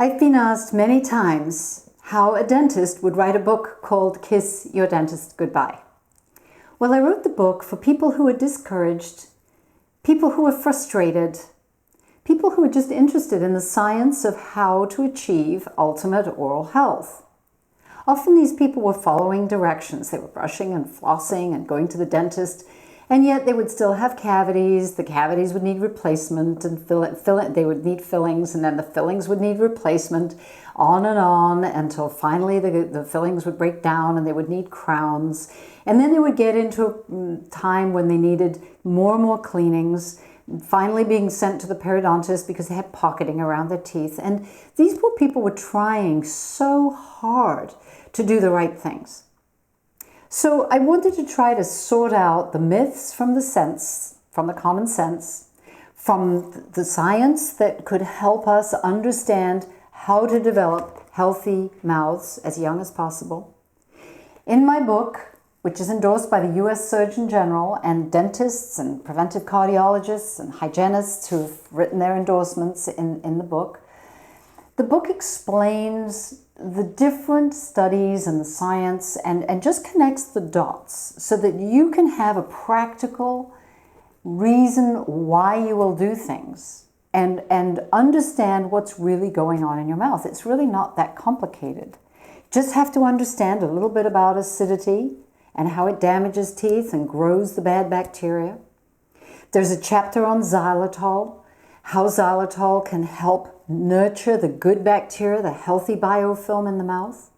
I've been asked many times how a dentist would write a book called Kiss Your Dentist Goodbye. Well, I wrote the book for people who are discouraged, people who are frustrated, people who are just interested in the science of how to achieve ultimate oral health. Often these people were following directions. They were brushing and flossing and going to the dentist, and yet they would still have cavities. The cavities would need replacement, and they would need fillings, and then the fillings would need replacement, on and on, until finally the fillings would break down and they would need crowns. And then they would get into a time when they needed more and more cleanings, finally being sent to the periodontist because they had pocketing around their teeth. And these poor people were trying so hard to do the right things. So I wanted to try to sort out the myths from the common sense, from the science that could help us understand how to develop healthy mouths as young as possible. In my book, which is endorsed by the US Surgeon General and dentists and preventive cardiologists and hygienists who've written their endorsements in the book explains the different studies and the science and just connects the dots so that you can have a practical reason why you will do things and understand what's really going on in your mouth. It's really not that complicated. You just have to understand a little bit about acidity and how it damages teeth and grows the bad bacteria. There's a chapter on xylitol, how xylitol can help nurture the good bacteria, the healthy biofilm in the mouth.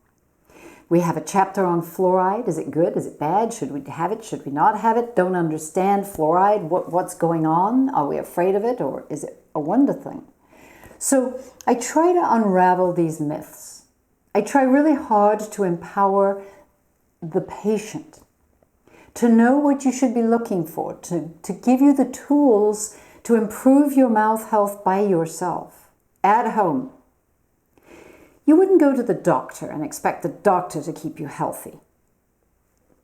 We have a chapter on fluoride. Is it good? Is it bad? Should we have it? Should we not have it? Don't understand fluoride. What's going on? Are we afraid of it, or is it a wonder thing? So I try to unravel these myths. I try really hard to empower the patient, to know what you should be looking for, to give you the tools to improve your mouth health by yourself, at home. You wouldn't go to the doctor and expect the doctor to keep you healthy.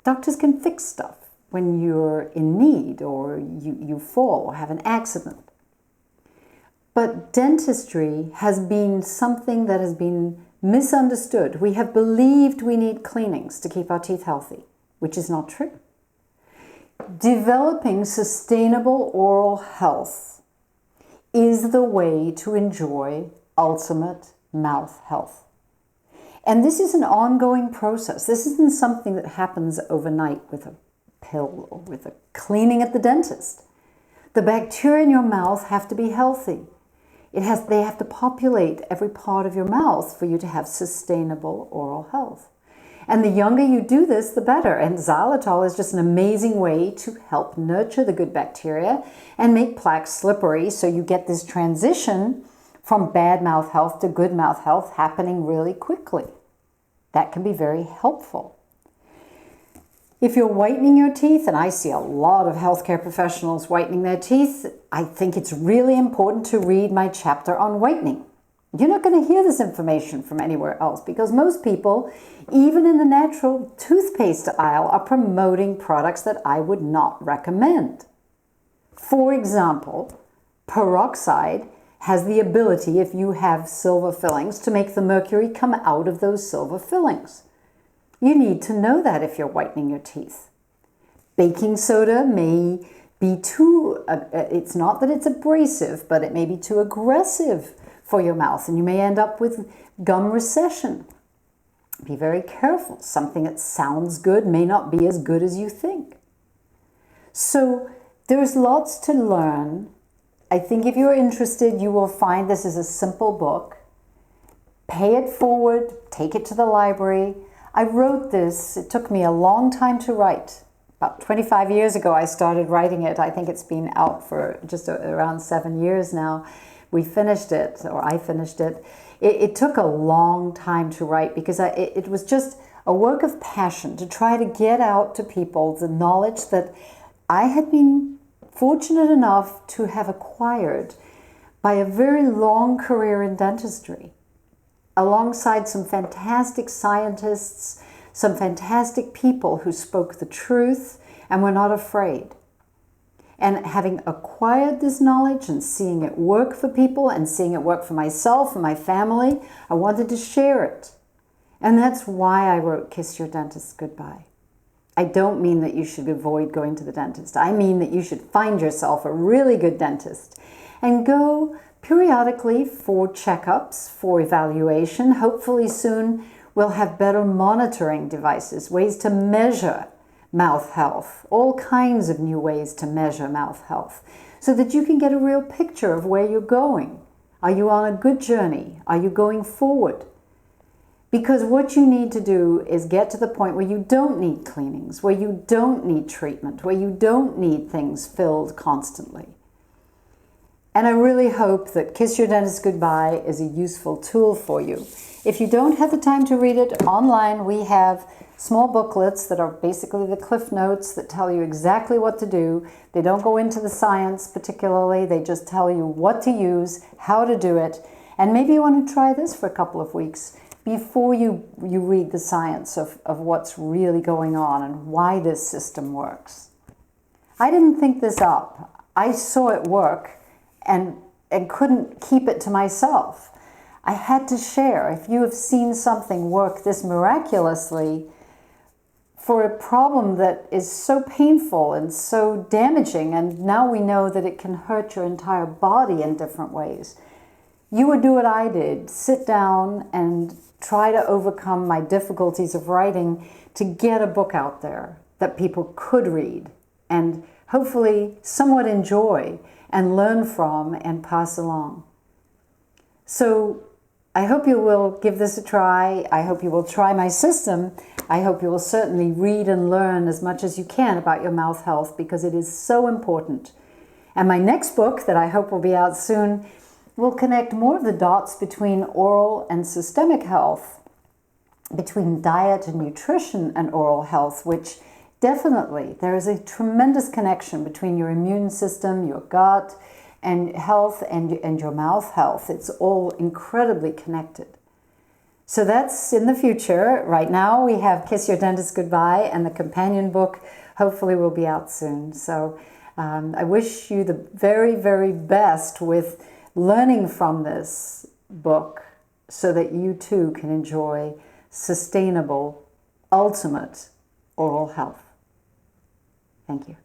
Doctors can fix stuff when you're in need or you fall or have an accident. But dentistry has been something that has been misunderstood. We have believed we need cleanings to keep our teeth healthy, which is not true. Developing sustainable oral health is the way to enjoy ultimate mouth health. And this is an ongoing process. This isn't something that happens overnight with a pill or with a cleaning at the dentist. The bacteria in your mouth have to be healthy. They have to populate every part of your mouth for you to have sustainable oral health. And the younger you do this, the better. And xylitol is just an amazing way to help nurture the good bacteria and make plaques slippery, so you get this transition from bad mouth health to good mouth health happening really quickly. That can be very helpful. If you're whitening your teeth, and I see a lot of healthcare professionals whitening their teeth, I think it's really important to read my chapter on whitening. You're not going to hear this information from anywhere else because most people, even in the natural toothpaste aisle, are promoting products that I would not recommend. For example, peroxide has the ability, if you have silver fillings, to make the mercury come out of those silver fillings. You need to know that if you're whitening your teeth. Baking soda may be too, it's not that it's abrasive, but it may be too aggressive for your mouth, and you may end up with gum recession. Be very careful. Something that sounds good may not be as good as you think. So there's lots to learn. I think if you're interested, you will find this is a simple book. Pay it forward, take it to the library. I wrote this, it took me a long time to write. About 25 years ago, I started writing it. I think it's been out for just around 7 years now. We finished it, or I finished it. It took a long time to write because it was just a work of passion to try to get out to people the knowledge that I had been fortunate enough to have acquired by a very long career in dentistry, alongside some fantastic scientists, some fantastic people who spoke the truth and were not afraid. And having acquired this knowledge and seeing it work for people and seeing it work for myself and my family, I wanted to share it. And that's why I wrote Kiss Your Dentist Goodbye. I don't mean that you should avoid going to the dentist. I mean that you should find yourself a really good dentist and go periodically for checkups, for evaluation. Hopefully soon we'll have better monitoring devices, ways to measure mouth health, all kinds of new ways to measure mouth health, so that you can get a real picture of where you're going. Are you on a good journey? Are you going forward? Because what you need to do is get to the point where you don't need cleanings, where you don't need treatment, where you don't need things filled constantly. And I really hope that Kiss Your Dentist Goodbye is a useful tool for you. If you don't have the time to read it, online we have small booklets that are basically the Cliff Notes that tell you exactly what to do. They don't go into the science particularly, they just tell you what to use, how to do it, and maybe you want to try this for a couple of weeks before you read the science of what's really going on and why this system works. I didn't think this up. I saw it work and couldn't keep it to myself. I had to share. If you have seen something work this miraculously for a problem that is so painful and so damaging, and now we know that it can hurt your entire body in different ways, you would do what I did, sit down and try to overcome my difficulties of writing to get a book out there that people could read and hopefully somewhat enjoy and learn from and pass along. So I hope you will give this a try. I hope you will try my system. I hope you will certainly read and learn as much as you can about your mouth health, because it is so important. And my next book, that I hope will be out soon, will connect more of the dots between oral and systemic health, between diet and nutrition and oral health, which definitely there is a tremendous connection between your immune system, your gut and health, and your mouth health. It's all incredibly connected. So that's in the future. Right now we have Kiss Your Dentist Goodbye, and the companion book hopefully will be out soon. So I wish you the very, very best with learning from this book so that you too can enjoy sustainable, ultimate oral health. Thank you.